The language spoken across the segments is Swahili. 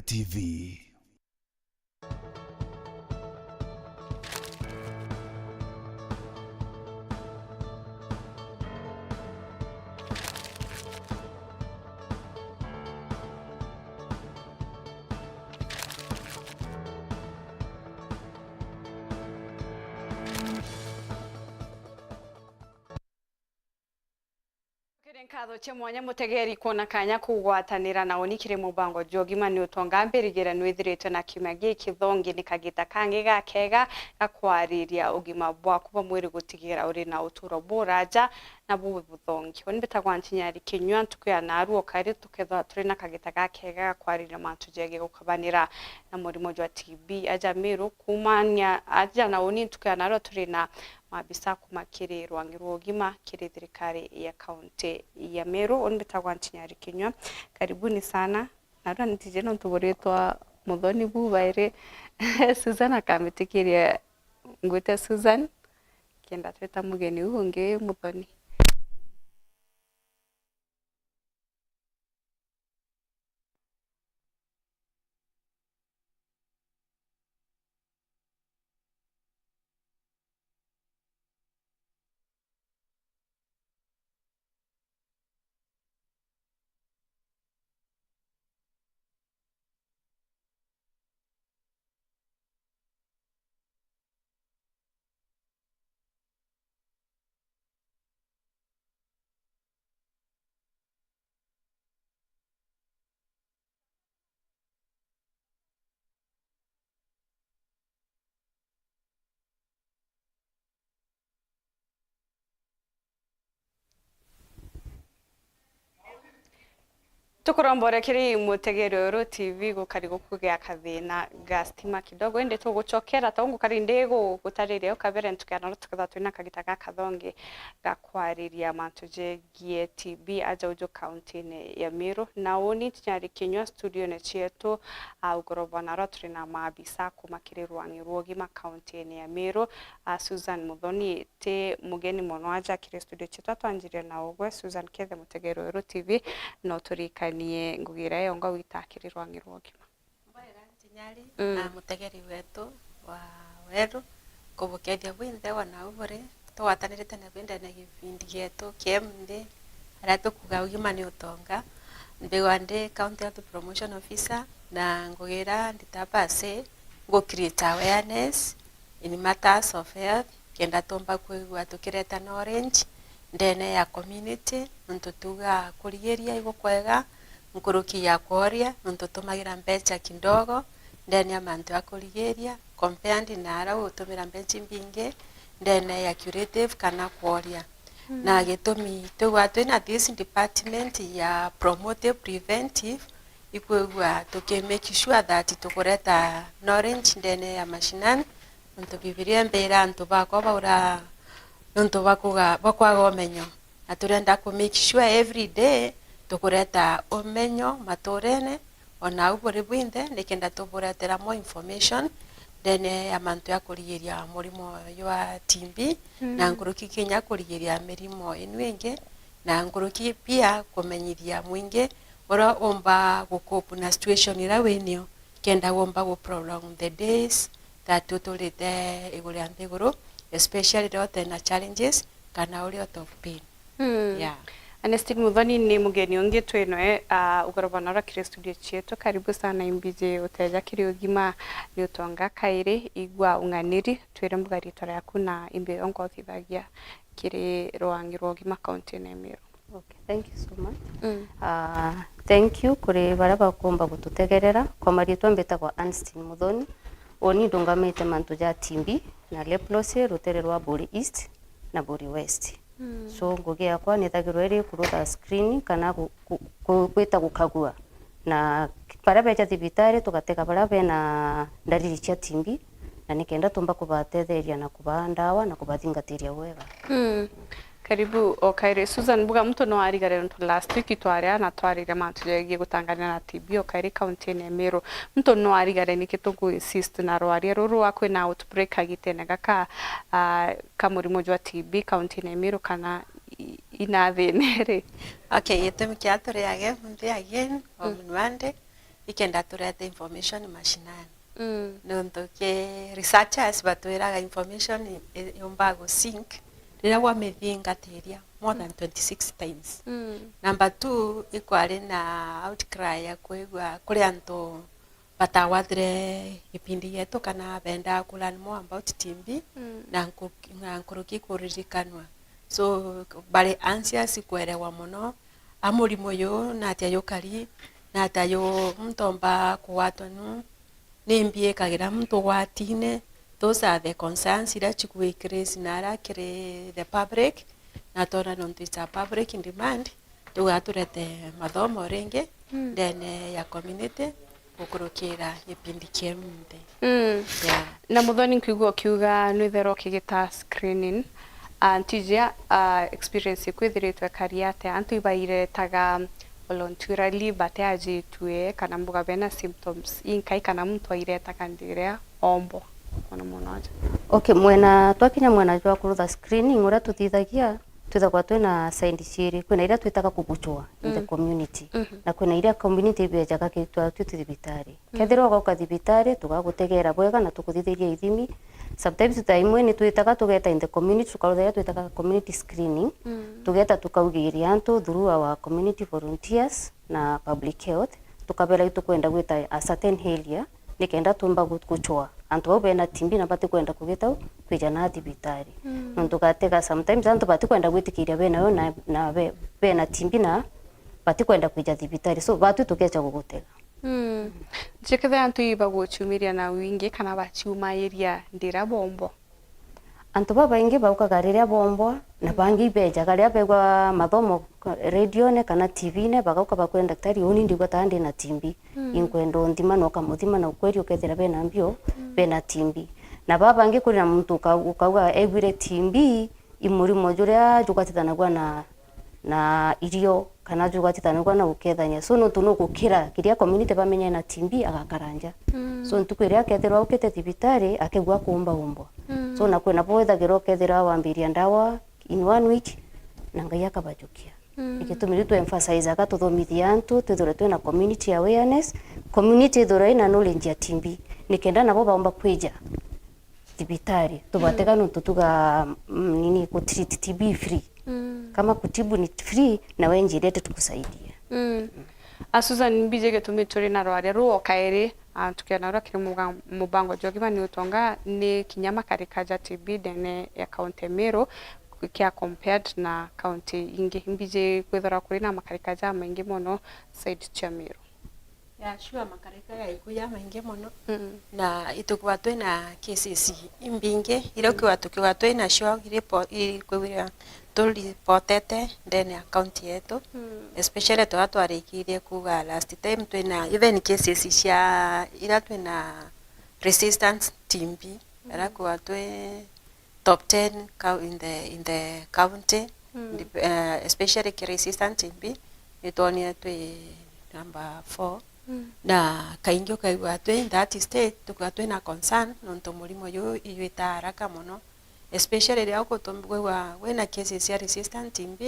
TV. Nkatho cha mwanya mutegeri kuona kanya kugwatanira na unikire mubango Ugima Ni Utonga mbirigera nwithiritwe na kimagi kithongi ni kagita kangi gakega gakwariria ugima bwaku bwa mwiri gutigira uri na uturo buraja na buwe buthongi oni betagwa ntinyari kinywa ntukuya naruo kari tuketha turi na kagita gakega gakwariria mantu jege gukabanira na murimo jwa TB aja MERU kumanya aja na oni ntukuya naruo turi na mabisa kumakiri rwangi rwogima kiri thirikari ya kaunti ya MERU oni betagwa ntinyari kinywa karibuni sana narwa ntije no tuburitwa muthoni bubaire Susan akamitikiria ngwite Susan kenda tweta mugeni ungi muthoni tukurombore kiri mutegero ro TV gukari gukugya kathina gastima kidogo ende tuguchokera taungu kari ndego gutarire ukabere ntukana ro tukatha twina kagita gakathongi gakwariria mantuje gie TB aja ujo county ne ya MERU na woni tinyari kinywa studio ne chietu ugorobana ro turina mabisa kumakiri rwangi rwogima county ne ya MERU Susan Muthoni te mugeni mono aja kiri studio chietu atwanjire na ogwe Susan kethe mutegero ro TV no turika niye ngugira yonga witakirirwa ngirwogima mbaira ntinyari na mutegeri wetu wa weru kubukethia bwinthe wana ubore twatanirite na benda na gibindi gyetu kiemnde arato kuga Ugima Ni Utonga mbegwande county health promotion officer na ngugira nditapase go create awareness in matters of health kenda tomba kwigwa tukireta na orange ndene ya community ntutuga kurigeria igokwega nkuruki ya kwaria ntutumagira mbecha kindogo ndene ya mantu ya kurigeria compared na ara utumira mbecha mbinge ndene ya curative kana kwaria na gitumi tugwa twina this department ya promote preventive ikwegwa tuke make sure that tukureta knowledge ndene ya mashinani ntubibirie mbera ntubako baura nonto bakwaga omenyo aturenda ku make sure every day tukureta omenyo matorene ona ubore bwinde nikenda tuburetera more information dene ya mantu ya kurigiria murimo wa TB na nguruki kinya kurigiria mirimo inwenge na nguruki pia kumenyiria mwinge ora omba gukopu na situation ira wenio kenda omba go prolong the days that tutulite iguri anteguru especially the na challenges kana uri out of pain. Yeah. Anesti Muthoni ni mugeni ungi twino ugorobana ra kiri studio chietu karibu sana imbije uteja kiri Ugima Ni Utonga kaire igwa unganiri twire mbugari tora yaku na imbe onko thithagia kiri rwangi rwa Ugima county na MERU. Okay, thank you so much. Thank you kuri baraba komba gututegerera kwa maritwa mbetagwa Anesti Muthoni oni ndungamite mantu ja TB na leprosy rutere rwa Buri East na Buri West. So ngugi yakwa nithagirwo eri kurutha screen kana kwita gukagua na para becha thibitari tugateka para bena ndariri cia TB na nikenda tumba kubatetheria na kuba ndawa na kubathingatiria wega. Karibu okaire Susan buga mtu no arigare ntu last week twaria na twarire mantu yegie gutangana na TB okaire county ne MERU mtu no arigare nikitugu insist na rwaria ruru wakwe na outbreak agitene gaka kamurimo jwa TB county ne MERU kana ina thenere. Okay, yetemi kiatore yage mbe again on Monday ikenda turete information mashinani nonto ke researchers batwiraga information yombago sync rira wamethinga tiria more than 26 times. Number 2 ikwari na outcry ya kuigwa kuri antu batawathire ipindi yetu kana benda kulan more about TB na nkuruki kuririkanwa, so bari anxious kuerewa muno amurimo yo na atia yukari na atia yo mtomba kuwatonu nimbie kagira mtu watine. Those are the concerns ira chikuikirisi nara kiri the public na tora nontisa public in demand tugaturete mathomo ringi then ya community gukurukira gipindi kiemde. Na muthoni kuigwa kiuga nwithero kigita screening antija experience kwithiritwe kariate antu ibaire taga voluntarily bateajitue kana mbuga bena symptoms inkai kana mtu aireta kandirea ombo ona monaje. Okay, mwena twakinya mwena jwa kurutha screening ura tuthithagia twithagwa twina side ciri kwina ira twitaga kubuchwa in the community na kwina ira community bejaga kitwa twithibitari kethiro goka thibitari tugagutegera bwega na tukuthithiria ithimi. Sometimes time ni twitaga tugeta in the community tukarutha twitaga community screening tugeta tukaugiria antu through our community volunteers na public health tukabera itukwenda gwita a certain area nikenda tumba guchwa antu bau bena timbi na bati kwenda kugita kwija na thibitari nontu gatega sometimes antu bati kwenda gwitikiria bena yo na bena timbi na bati kwenda kwija thibitari, so batu tukecha gugutega. Jikethe antu iba guchumiria na wingi kana bachiuma area ndira bombo antu baba ingi baukaga riria bombo na bangi beja garia begwa mathomo radio ne kana TV ne bagauka bakwenda daktari oni ndigwa tandi na timbi inkwendo ndima no kamuthima na ukweri ukethira bena mbio bena timbi na baba ingi kuri na muntu ukauga egwire timbi imurimo juria jukatithanagwa na irio kana jukatithanagwa na ukethania, so no tuno gukira kiria community bamenye na timbi agakaranja so ntukwiria kethira ukete thibitari akegwa kuumba umbo so na kwena bwethagirwo kethira wambiria ndawa in 1 week na ngai akabajukia ikitumiri tu emphasize aka tuthomithia antu twithure twina community awareness, community thura ina knowledge ya timbi nikenda nabo baomba kwija thibitari tubatega no tutuga nini ku treat TB free kama kutibu ni free na wenjirete tukusaidia. Susan mbije tumituri na rware ruo kairi tukiana ura kiri mubango Ugima Ni Utonga ni kinyama karikaja TB dene ya county MERU kia compared na county ingi mbije kwithora kuri na makarikaja maingi mono side cha MERU. Ya sure makarikaja ikuya maingi mono na itukwa twina cases imbinge irokiwa tukiwa twina sure report ikwira tulipotete ndene ya county yetu especially twatwarikirie kuga last time twina even cases cia ira twina resistant TB era kwa twe top 10 in the county especially resistant TB itonia twe number 4 na kaingio kaigwa twe in that state tukwa twina concern nonto mulimo yo iyita haraka muno especially ria ukotombwa wena cases ya resistant TB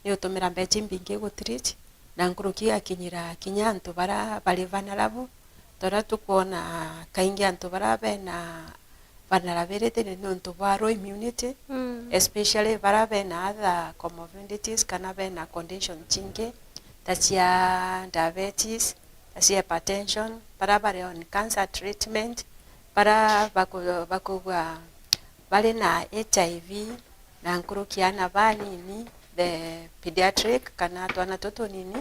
ni utumira mbechi mbingi go treat na nkuruki akinyira kinyanto bara bali vulnerable tora tukuona kaingi anto bara bena vulnerability ni nonto baro immunity especially bara bena other comorbidities kana bena condition chinge tachia diabetes tachia hypertension bara bare on cancer treatment bara bakugwa bali na HIV na nkurukiana banini the pediatric kana twana toto nini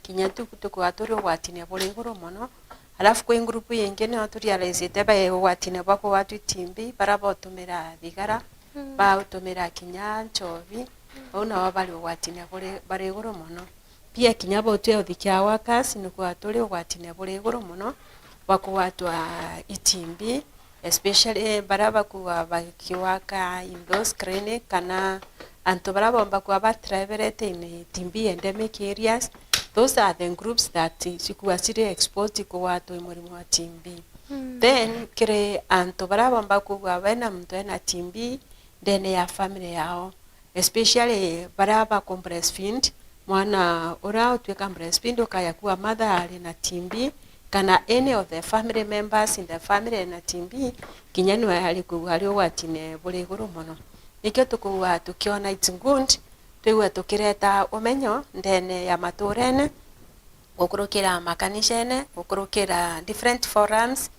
kinyatu kutuko aturi watine bole iguru mono alafu kwa group yenge ne aturi realize teba watine bako watu timbi bara botumira bigara ba utumira kinyanchovi ona wabali watine bole bare iguru mono pia kinyabo tu othikia wakas nuko aturi watine bole iguru mono bako watu itimbi especially baraba kuwa bakiwaka in those clinic kana anto baraba mbakuwa ba travelete in TB endemic areas. Those are the groups that sikuwa siri exposed kwa watu imurimu wa TB. Then kire anto baraba mbakuwa bena mtu ena TB dene ya family yao especially baraba com breastfeed mwana ora utweka breastfeed ukaya kuwa mother ali na TB kana any of the family members in the family na TB kinya ni hali ugwatine buri iguru muno nikio tukuwa tukiona it's good tuwe tukireta umenyo ndene ya maturene gukurukira makanishene gukurukira different forums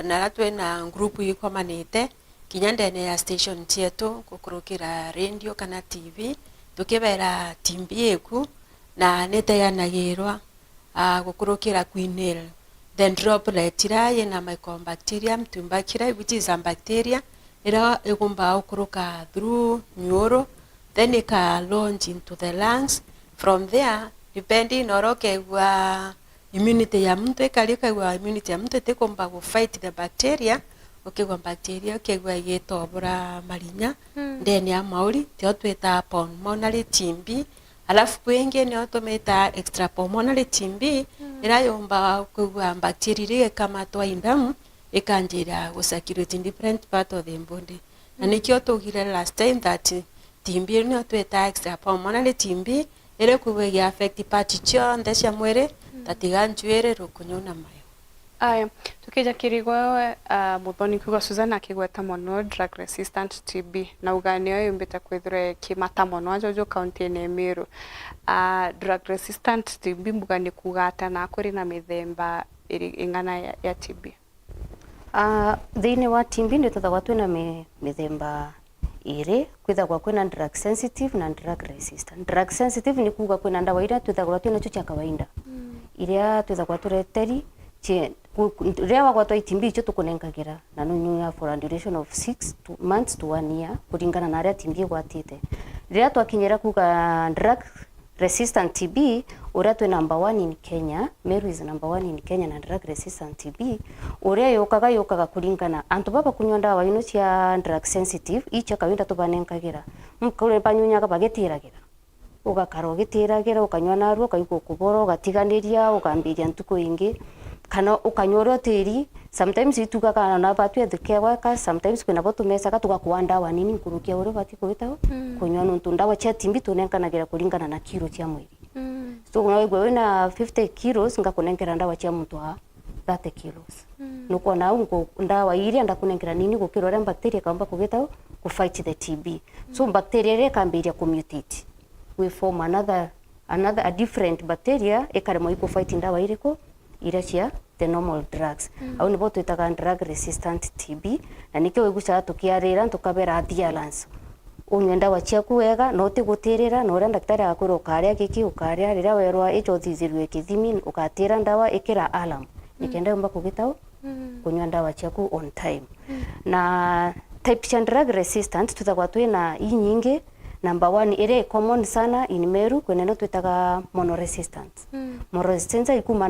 na ratwe na group ikomanite kinya ndene ya station tietu gukurukira radio kana TV tukibera TB eku na neteganagirwa gukurukira kwinil then droplet iraye na mycobacterium tuberculosis which is a bacteria ira egumba ukuruka through neuro then it can launch into the lungs. From there depending oroke wa immunity ya mtu ikalika wa immunity ya mtu tekomba go fight the bacteria okegwa bacteria okegwa yetobora marinya then ya mauri tio tweta pulmonary TB alafu kwenge ni automata extra pulmonary TB irayomba kwa bacteria kama twaindamu ikanjira gusakirate in different part of the body na nikio tugire last time that TB ni automata extra pulmonary TB ile kuwe affect part chonde cia mwere tatiganjwere rukunyuna mayo. Aya tukija kirigwa muthoni kuga Susan akigweta mono drug resistant TB na uganio yumbita kwithire kimata mono ajojo county ne MERU. Drug resistant TB mugani kugata na kuri na mithemba ingana ya TB. Thini wa TB ni tuthagwa twina mithemba ire kwithagwa kwina drug sensitive na drug resistant. Drug sensitive ni kuga kwina ndawa ira tuthagwa twina chucha kawaida iria tuthagwa tureteri ria wagwatwa TB icho tukunengagira na nunyuya for a duration of 6 months to 1 year kuringana na ria TB gwatite ria twakinyira kuga drug resistant TB uria twi number 1 in Kenya. MERU is number 1 in Kenya na drug resistant TB uria yokaga kuringana antu baba kunywa ndawa ino cia drug sensitive icha kawinda tubanengagira mukure banyunya bagetiragira ugakara ugitiragira ukanywa naruo kaigwo kuboro gatiganiria ukambiria ntuko ingi kana ukanyoro tiri sometimes ituga kana na batu ethikewa ka sometimes kwina botu mesa ka tugakuwa ndawa nini nkurukia uri bati kuita kunywa nuntu ndawa cia TB tunenkanagira kuringana na kilo cia mwiri so unaigwa wina 50 kilos ngakunenkera ndawa cia mtu wa 30 kilos nuko na ungo ndawa iria ndakunenkera nini gukiro ria bacteria kamba kugita ku fight the TB so bacteria ria kambiria commutate we form another a different bacteria ikaremo iko fight ndawa iriko iracia the normal drugs au nibo twitaga drug resistant TB na nikyo wiguca tukiarira tukabera adherence unywe ndawa ciaku wega no tigutirira no ria daktari akwira ukaria giki ukaria rira werwa icho thizirwe kithimi ukatira ndawa ikira alarm ikenda umba kugitao kunywa ndawa ciaku on time na type cia drug resistant tuthagwa twina inyingi. Number 1 ire common sana in MERU kwene twitaga mono resistant. Mono resistant ikuma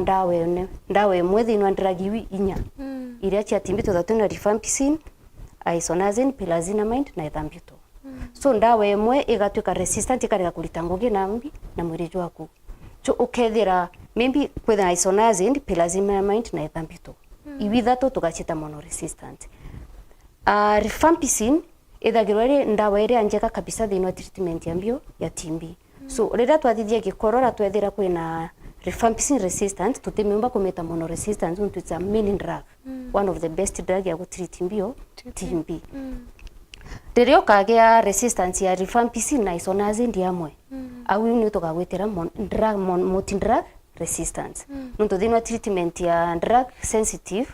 ndawa imwe thini wa drug inya iria cia TB tuthatuna rifampicin, isoniazid, pyrazinamide na ethambutol. So ndawa imwe igatuika resistant ikarega kulita ngugi na mbi na mwiri waku. So ukethira maybe kwetha isoniazid, pyrazinamide na ethambutol. Ibithatu tugachita mono resistant. Rifampicin ithagirwa ri ndawa iri anjeka kabisa thini wa treatment yambio ya TB. So rira twathithia gikorora twethira kwina rifampicin resistant tutimiumba kumeta mono resistant untu it's a main drug one of the best drug ya gutreat mbio TB. Rira ukagia resistance ya rifampicin na isoniazid yamwe au ni tukagwetera multi drug resistance nuntu thini wa treatment ya drug sensitive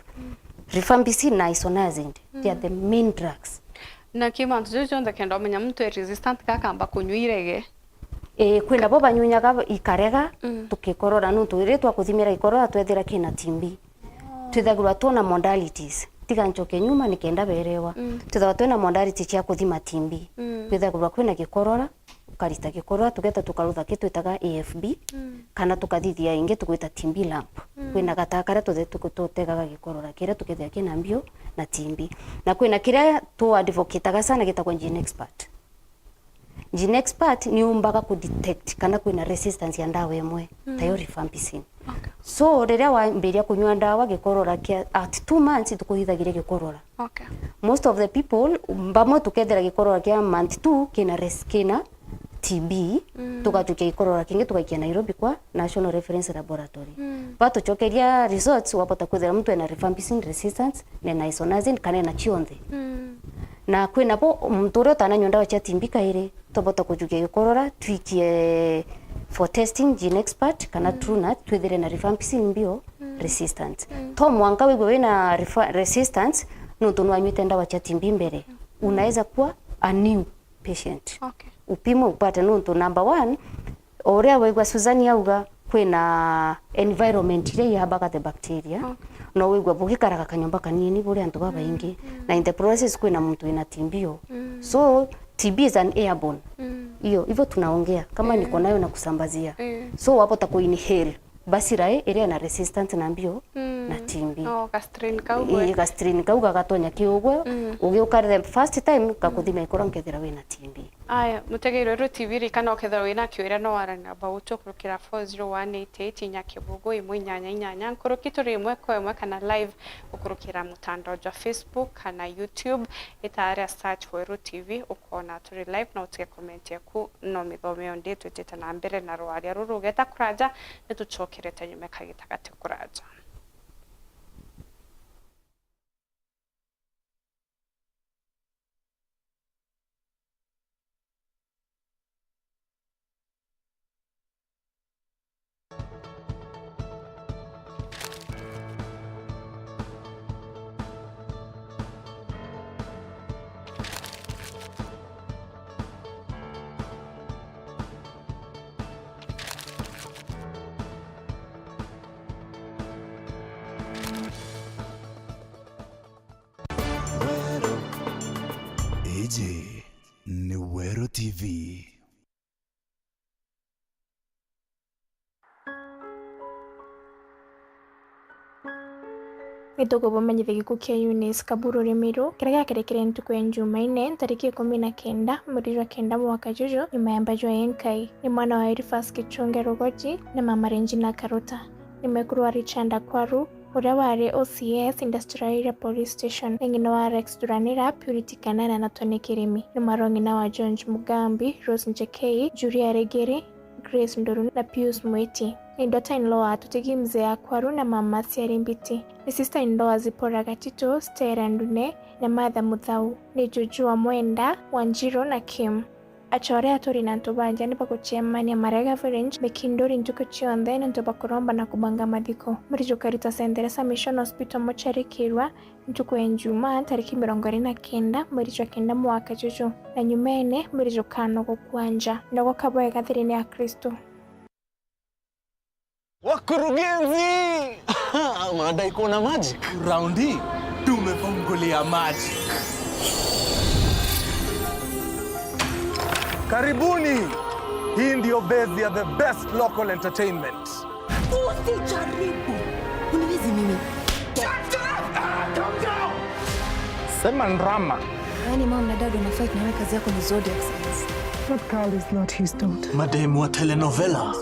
rifampicin na isoniazid they are the main drugs. Na kimantu jojo ndakenda umenya mtu resistant kakamba kunyuirege kwina bo banyunyaga ikarega tukikorora nuntu ire twakuthimira ikorora twethira kina TB twithagirwa tuna modalities tiganchoke nyuma nikenda berewa twithagirwa tuna modality cia kuthima TB twithagirwa kwina gikorora ukarita gikorora tugeta tukarutha kitwitaga AFB kana tukathithia inge tugwita TB lamp kwina gatakara tutegaga gikorora kira tukethia kina mbio na TB na kwina kira tu advocate sana gitagwa gene expert. Gene expert ni umbaga ku detect kana kwina resistance ya ndawa imwe tayo rifampicin. So rira wa mbiria kunywa ndawa gikorora kia at 2 months tukuhithagira gikorora. Most of the people mbamwe tukethira gikorora kia month 2 kina TB tugachukia ikorora kingi tugaikia Nairobi kwa National Reference Laboratory bato chokeria results wapata kuthera mtu ena rifampicin resistance na isonazine kana na chionde na kwina po mtu ro tana nyonda wacha TB kaire tobota kuchukia ikorora twikie for testing gene expert kana true na twithere na rifampicin mbio resistant to mwanga wewe na resistance no tunwanywite ndawa cha TB mbere unaweza kuwa a new patient upimo upate nuntu number 1 oria waigwa Suzani yauga kwina environment ile yahabaga the bacteria no wigwa bugikaraga kanyomba kanini buri antu baba ingi na in the process kwina mtu ina TB so TB is an airborne hiyo hivyo tunaongea kama niko nayo na kusambazia so wapo tako inhale basi rae area na resistant na mbio na TB gastrin kauga gatonya kiugwe ugiukare the first time kakuthima ikora nkethira wina TB aya mutegeiro ru TV rikana okethira wina kiwira no waranga about kurukira 40188 nyakibugo imwe nkurukituri imwe kwa imwe kana live ukurukira mutandao wa Facebook kana YouTube itaare search for ru TV ukona turi live na utige comment yaku no mithomeo ndi twitete na mbere na rwaria rurugeta kuraja nituchokirete nyume kagitagate kuraja Ni Meru TV. Gitugo bomenyithe gikuo kia Eunice Kabururi Meru kiria giakerekire ntuku ya Jumaine tariki 19 mweri wa 9 mwaka juju nyuma ya mbajwa yenkai ni mwana wa Elifas Kichunge Rogoji na mama Regina Karuta ni mekuru wa Richard Kwaru uria wari OCS Industrial Area Police Station ngina wa Rex Duranira Purity Kanana na Tony Kirimi ni marongina wa George Mugambi Rose Njekei Julia Regere Grace Ndoru na Pius Mweti ni daughter-in-law wa Tutigi mzee Akwaru na mama Siarimbiti ni sister-in-law wa Zipora Gatito Stella Ndune na Martha Muthau ni Juju wa Mwenda Wanjiro na Kim achore atori na ntobanja ni pakuchemania marega village mekindori ntuko chionde na ntobakuromba na kubanga madiko muri jokarita senderesa mission hospital mochari kirwa ntuko enjuma tariki 29 muri jokenda mwaka juju na nyumene muri jokano kukwanja ndogo kaboye gathirini ya Kristo Wakurugenzi madai kuna magic Round hii tumefungulia magic. Karibuni. Hii ndio base ya the best local entertainment. Usijaribu. Uniwezi mimi. Sema ndrama. Yaani mama na dad wana fight na wewe kazi yako ni zodiac signs. That girl is not his daughter. Madam wa telenovela.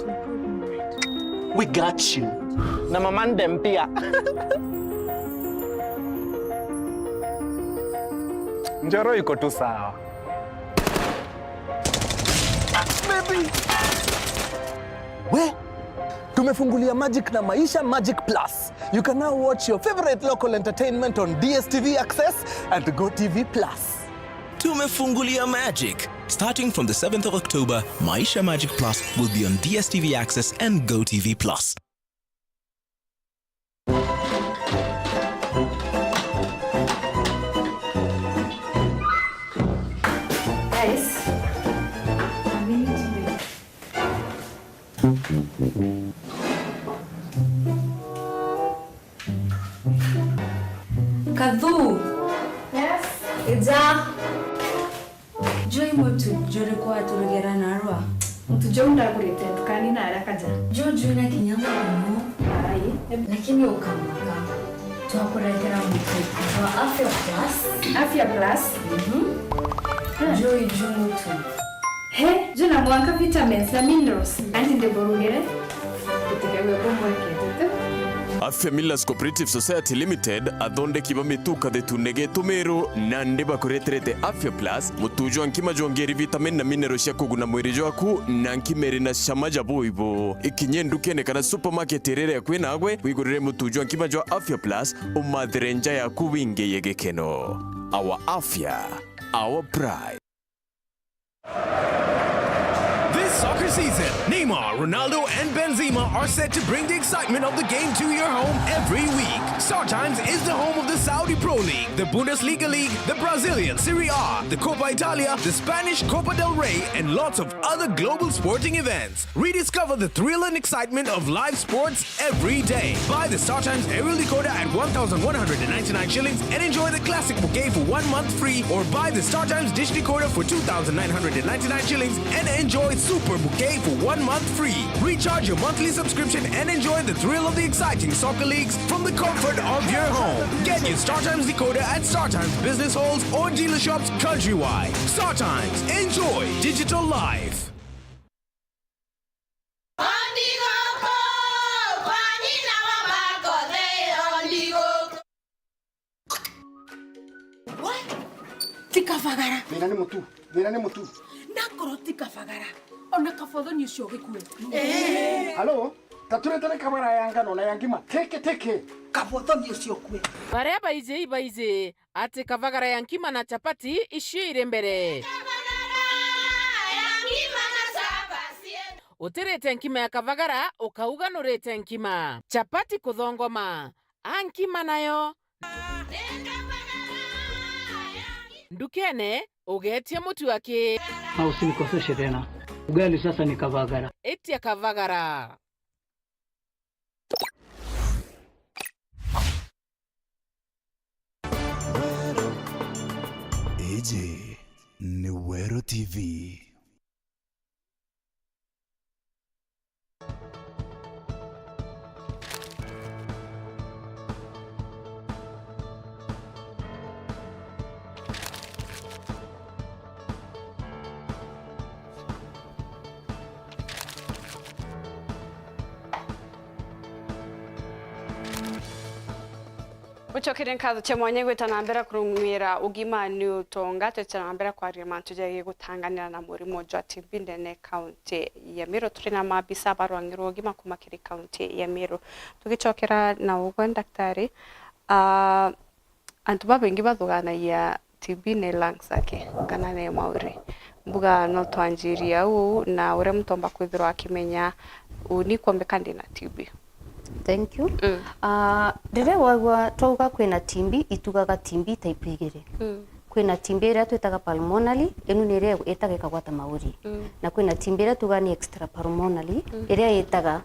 We got you. Na mamande mpia. Njoro iko tu sawa. Baby. We, tumefungulia Magic na Maisha Magic Plus. You can now watch your favorite local entertainment on DSTV Access and GoTV Plus. Tumefungulia Magic. Starting from the 7th of October, Maisha Magic Plus will be on DSTV Access and GoTV Plus. Kadhu. Yes. Eza. Joy motu jore kwa turugera narwa. Mtu jonda kurete tukani na arakaja. Jojo na kinyama no. Ai. Lakini ukamaka. Tuakuretera mtu wa Afya Plus. Afya Plus. Joy motu. He, juna mwanga vitamins na minerals. Anti de borugere. Kutekewe bombo yake. Afya Millers Cooperative Society Limited athondeki ba mituka thetunege tumero na ndiba kureterete Afya Plus mutujo nkima jongeri vitamin na mineral cia kuguna mwiri jwaku na nkimeri na shamaja boibo ikinye ndukene kana supermarket rere kwina agwe wigurire mutujo nkima jwa Afya Plus umathirenja yaku winge yegekeno. Our Afya, our pride. This soccer season, Neymar, Ronaldo, and Benzema are set to bring the excitement of the game to your home every week. StarTimes is the home of the Saudi Pro League, the Bundesliga League, the Brazilian Serie A, the Copa Italia, the Spanish Copa del Rey, and lots of other global sporting events. Rediscover the thrill and excitement of live sports every day. Buy the StarTimes aerial decoder at 1,199 shillings and enjoy the classic bouquet for 1 month free, or buy the StarTimes dish decoder for 2,999 shillings and enjoy Super Bouquet for 1 month free. Recharge your monthly subscription and enjoy the thrill of the exciting soccer leagues from the comfort of your home. Get your StarTimes decoder at StarTimes business halls or dealer shops countrywide. StarTimes. Enjoy digital life. Tikafagara. Mira ni mutu. Nakoro tikafagara. Ona kafodho ni ucio gikue. Halo, taturete kamera yanga no na yangima. Teke. Kafodho ni ucio kue. Bare baize ati kavagara yankima na chapati ishire mbere. Uterete nkima ya kavagara ukauga nurete nkima. Chapati kuthongoma. Ankima nayo. Ndukene ugetie mutu wake. Usinikoseshe tena. Ugali sasa ni kavagara. Etia kavagara. Eje ni Wero TV. Uchokire nkazo cha mwanya gwitanambera kurumwira Ugima Ni Utonga tutanambera kwa rimantu jage gutanganira na murimo jwa TB ndene county ya MERU turi na mabisa barwangiro Ugima kumakiri county ya MERU tugichokera na ugwe daktari antu babengi bathugana ya TB ne lungs ake kana ne mauri mbuga no twanjiria u na ure mtomba kwithirwa akimenya uni kwomeka ndi na TB. Thank you. Rere wagwa twauga kwina TB itugaga TB type 2. Kwina TB ira twitaga pulmonary enu ni ire etaga kagwata mauri. Na kwina TB ira tuga ni extra pulmonary ira etaga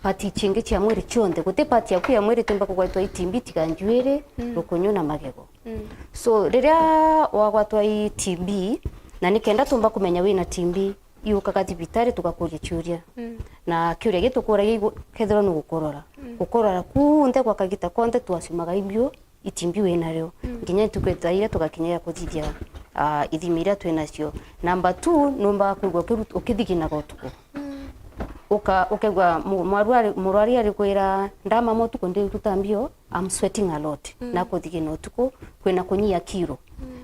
pati chinge cia mwiri chonde gute pati yaku ya mwiri tumba kugwatwa TB tiganjwire rukunyu na magego. So rere wagwatwa TB na nikenda tumba kumenya wina TB yukaga thibitari tugakuria churia na kiuria gitukura kethero ni gukorora kunde kwa kagita konde twasimaga ibio itimbi wena ryo nginya tukwetaira tugakinyira kuthithia ithimira twenacio. Number 2 nomba kugwa ukithigina gotuko ukegwa murwari ari kwira ndama motuko ndi tutambio I'm sweating a lot na kuthigina otuko kwina kunyia kiro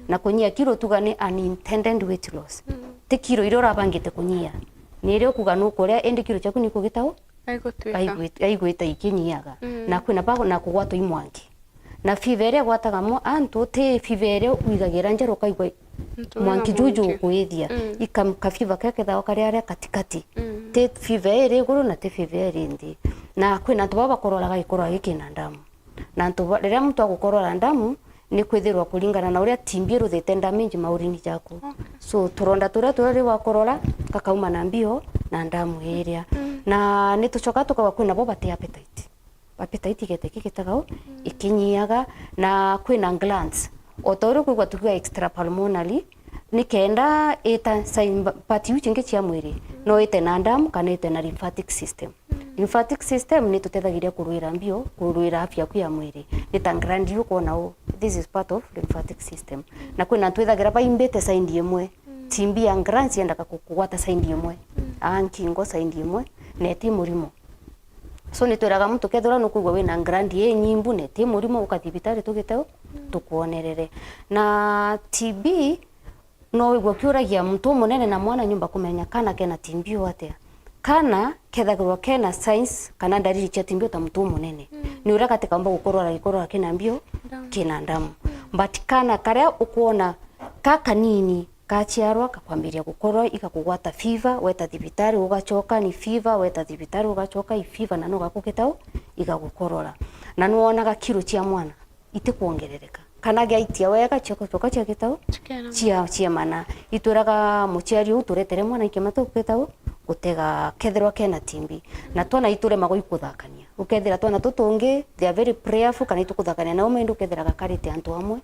na kunyia kiro tugane unintended weight loss te kiro iro rabangite kunyia nire kuga no koria endi kiro chaku niko gitao aigwita ikinyiaga na kwina bago na kugwato imwangi na fivere gwataga mo anto te fivere uigagira njero kaigwa mwangi juju kuithia ikam kafiva kake dawa karia katikati te fivere guru na te fivere ndi na kwina to baba kororaga ikoro ikina ndamu na to rera mtu agukorora ndamu ni kwithirwa kulingana na uria timbi ruthete damage maurini jaku. So turonda turia wakorora kakauma na mbio na ndamu iria na ni tucoka tukawa kwina bo bati appetite gete kigitagao ikinyiaga na kwina glands otoru kugwa tukiwa extra pulmonary ni kenda eta pati uchinge cia mwiri no ite na ndamu kana ite na lymphatic system. Lymphatic system ni tutethagiria kuruira mbio kuruira afya ku ya mwiri ni tangrandio kona this is part of lymphatic system na kwina twithagira baimbete side imwe timbi ya glands yenda kugwata side imwe ankingo side imwe neti murimo So nitwiraga muntu kethura nukugwa wina grandi ye nyimbu ne ti murimo ukathibitari tugiteo tukuonerere. Na TB no wigwo kiuragia muntu munene na mwana nyumba kumenya kana kena TB watea. Kana kethagirwo kena signs kana dalili cia TB ta muntu munene. Ni ura katika amba gukorora kina mbio kina ndamu. But kana karia ukuona kaka nini kachiarwa kakwambiria gukorwo ikakugwata fever weta thibitari ugachoka ni fever weta thibitari ugachoka i fever na no gakukitao igagukorora na nuonaga kiro cia mwana itikuongerereka kana gaitia wega choka cia kitao cia mana ituraga muciari uturetere mwana ikemata ukitao gutega kethirwa kena timbi na twana iture magoi kuthakania ukethira twana tutungi they are very prayerful kana itukuthakania na umendu ukethira gakarite antu amwe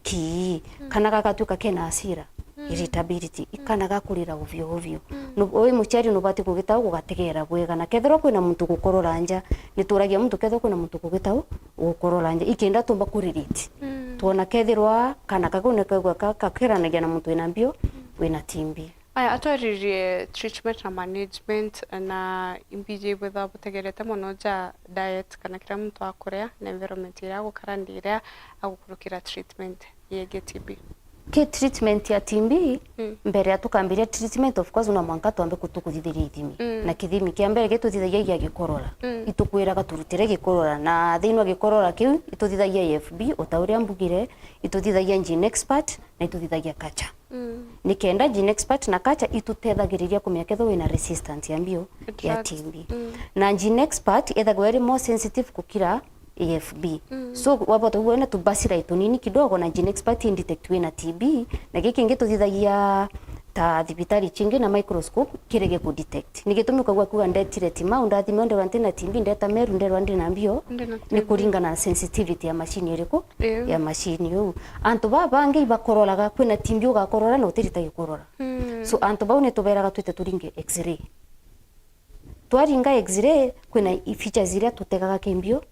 ki kana gakatuka kena asira irritability ikana gakurira ovyo no oi muchari no bati kugitao gugategera bwega na kethero kwina muntu gukorora nja nituragia muntu kethero kwina muntu kugitao gukorora nja ikenda tumba kuririti tuona kethirwa kana kagone kagwa kakiranagia na muntu ina mbio wina timbi aya atwaririe treatment na management na imbije bwetha butegerete muno ja diet kana kira muntu akuria na environment ira gukarandira agukurukira treatment yege TB. Ke treatment ya TB mbere ya tukambiria treatment of course una mwanka tuambe kutukuthitheria ithimi na kithimi kia mbere gitutithagia gikorora itukwira gaturutire gikorora na thiino gikorora kiu itutithagia FB utauria mbugire itutithagia gene expert na itutithagia kacha nikenda gene expert na kacha itutethagiriria kumenya ketho wina resistance ya mbio ya TB na gene expert ethagwo eri more sensitive kukira AFB. So wabota uona tubasira itunini kidogo na gene expert detect wina TB na giki ngitutithagia ta thibitari chingi na microscope kirege ku detect nigitumika gwa kuga ndetire tima undathi monde wanti na TB ndeta meru ndero ndi na mbio ni kuringana na sensitivity ya machine iriko ya machine yo antu bangi bakorolaga kwina TB ugakorora no tirita gikorora so antu bau ni tuberaga twite turinge x-ray twaringa x-ray kwina features iria tutegaga kimbio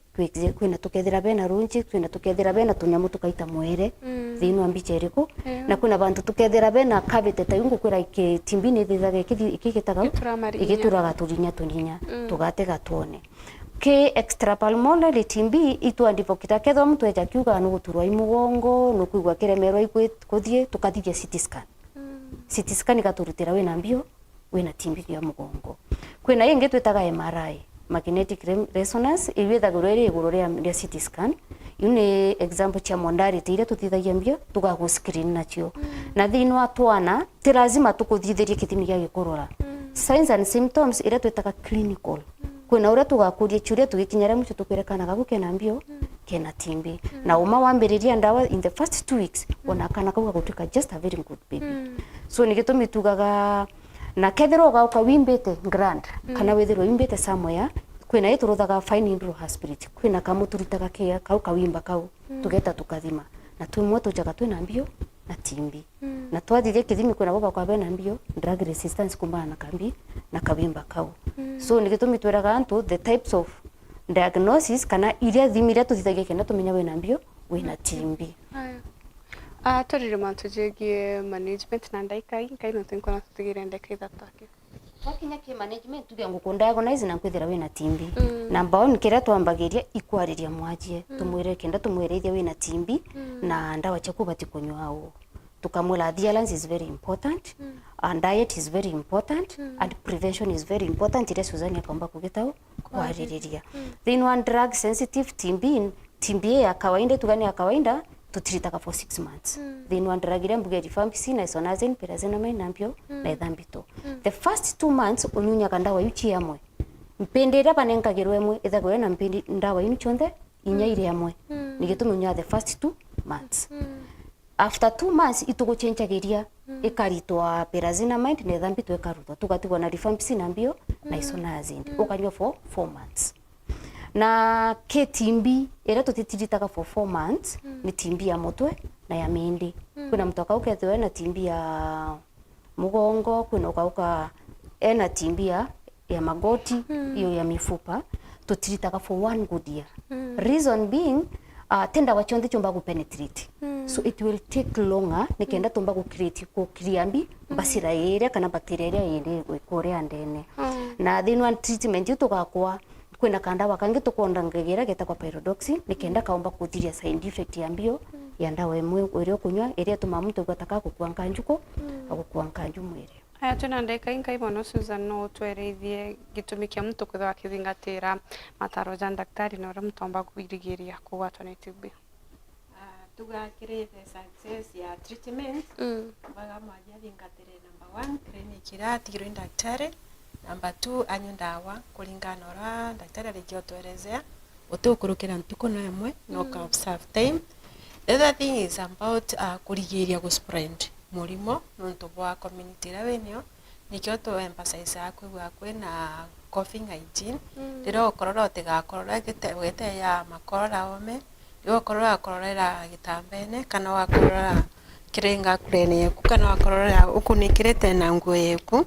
kwina tukethira bena runji kwina tukethira bena tunyamu tukaita mwere thino ambiche iriko na kuna bantu tukethira bena cavity ta yungu kwira ke timbini thithaga ikigitaga igituraga turinya tugatega tuone ke extrapulmonary TB itwandivokita ketho mtu eja kiuga no guturwa imugongo no kuigwa kiremerwa ikuthie tukathithia CT scan igaturutira wina mbio wina TB ya mugongo kwina yengi twetaga MRI magnetic resonance iwethagwo ri iguru ria CT scan yune example cha mondarity ile tutithagia mbio tugago screen nacio na thino atwana ti lazima tukuthithirie kithimi gia gikorora signs and symptoms ile twetaga clinical kwina ura tugakuria churia tugikinyara mucho tukwerekana gagu kena mbio kena TB na uma wambiriria ndawa in the first 2 weeks ona kana kauga gutuka just a very good baby so nigitumi tugaga na kethero gauka wimbete grand kana wethero wimbete somewhere kwina ituruthaga fine in hospital kwina kamuturutaga kia kau kawimba kau tugeta tukathima na twimwe tujaga twina mbio na TB na twathithie kithimi kwina baba kwa bena mbio drug resistance kumbana na kambi na kawimba kau so nigitumi tweraga antu the types of diagnosis kana iria thimira tutithagia kenda tumenya wina mbio wina TB turire mantu jegie management na ndaikai kai no tinkona tutigire ndaikai thatake wakinya ki management tugia ngukundiagonize na kwithira wina TB number 1 kira twambagiria ikwariria mwanjie tumwire kenda tumwirithia wina TB na ndawa cia kubati kunywa u tukamwira adherence is very important and diet is very important and prevention is very important ile Suzani akaomba kugitao kwariria then one drug sensitive TB ya kawaida tugani ya kawaida tutiritaga for 6 months then one drug ile mbuge rifampicin na isonazine pyrazinamide na mbio na ethambito the first 2 months unyunyaga ndawa yuchi yamwe mpendera banenkagirwe mwe ethagwe na mpendi ndawa inu chonde inya ile yamwe nigitunya the first 2 months after 2 months ituguchenjagiria ikaritwa pyrazinamide na ethambito ikarutwa tugatigwa na rifampicin na mbio na isonazine ukanywa for 4 months na ke TB ira tutitiritaga for 4 months ni TB ya mutwe na ya mindi kuna mtu akaukethwe na TB ya mugongo kuna ukauka ena TB ya magoti hiyo ya mifupa tutiritaga for 1 good year reason being tenda wachonde chomba ku penetrate so it will take longer nikenda tumba ku create ku kriambi basira area kana bacteria ire kuria ndene na then one treatment itugakwa kwina kandawa kangi tukonda ngegera getagwa pyridoxine nikenda kaomba kuthiria side effect ya mbio ya ndawa imwe iria kunywa iria tuma mtu gwataka gukwanka njuko agukwanka nju mwiri. Aya tuna ndeka inka ibono Susan no twereithie gitumi kia mtu kwithwa kithingatira mataro ja daktari na ura mutomba kwirigiria kugwatwa ni TB. Tugakirite success ya treatment baga mwaja thingatire number 1 clinic ira tigirwe daktari, number 2 anyu ndawa kulingana ora daktari alikiotuelezea utukurukira ntuko na imwe no ka observe time. The other thing is about kurigiria go spread murimo nonto bwa community ra wenio nikyo to emphasize akwa kwina coughing hygiene ndiro korora tigakorora gite ya makorora ome yo korora gitambene kana wakorora kirenga kurene yeku kana wakorora ukunikirete na nguo yeku.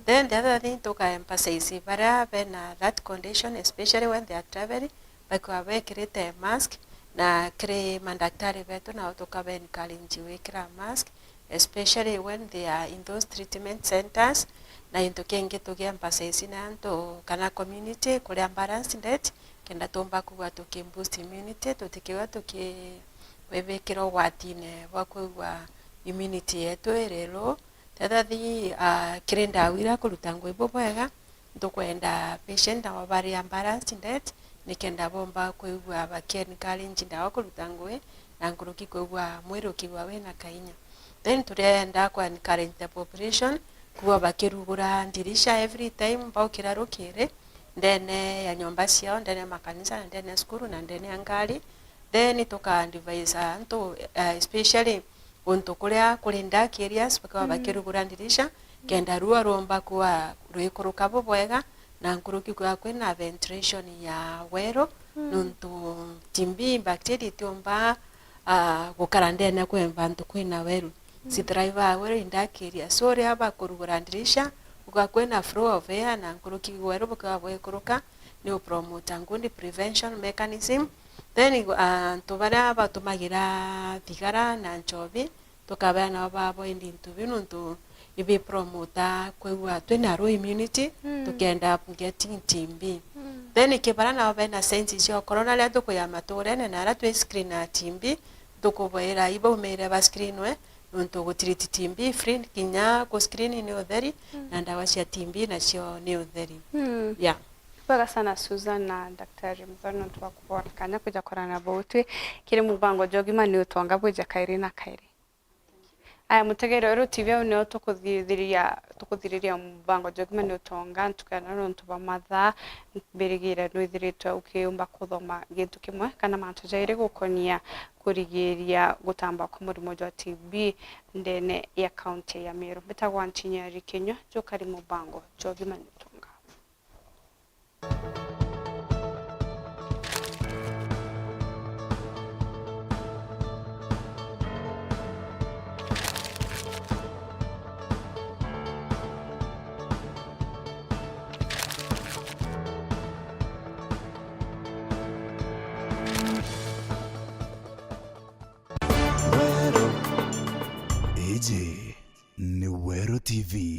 Then the other thing to emphasize bara bena that condition especially when they are traveling bakwa bekirete mask na kire mandaktari betu na utoka encourage wekira mask especially when they are in those treatment centers na into kenge to emphasize na to kana community kule balance diet kenda tomba kuwa to boost immunity to tikiwa to webekira watine wakwa immunity yetu erelo tatathi kirenda wira kuruta ngwebo bwega ndukwenda patient na bari balance diet nikenda bomba kwigwa bakeni njinda wakuruta ngwe na nguruki kwigwa mwiro kiwa we na kainya. Then turenda kwa encourage the population kuwa bakirugura ndirisha every time baukira rukire ndene ya nyumba ciao ndene makanisa ndene skuru na ndene angari. Then tuka advise nto especially unto kulia kulinda areas bakwa bakirugura ndirisha kenda ruwa romba kuwa ruikuruka bwega na nkuruki kwa kwena ventilation ya wero nuntu timbi bacteria tiomba gukarandena kwemba ntu kwina weru si driver wero indakiria so ria bakurugura ndirisha ukakwena flow of air na nkuruki wero bukabwekuruka ni promote ngundi prevention mechanism. Then tubara batumagira thigara na nchobi tukabana babo indi ntubi nuntu ibi promota kwegwa twina ro immunity tukenda getting TB. Then ikibara na bena sense yo corona le tuko ya maturene na ra twe screen na TB tukubera ibo mere ba screen we nuntu gutreat TB free kinya ko screen ni otheri na ndawa cia TB na cio ni otheri. Yeah. Baga sana Susan na daktari mzano tuwakuwa kanya kuja korana botwe kire mubango Ugima Ni Utonga bweja kairi na kairi. Aya mutegere ro TV une tukuthiriria mubango Ugima Ni Utonga ntukana no ntuba matha berigira nwithiritwe ukiumba kuthoma gintu kimwe kana mantu jaire gukonia kurigiria gutamba kwa murimo wa TB ndene ya county ya Meru betagwa Nchinyari Kenya jokari mubango Ugima Ni Utonga. Ni Wero TV.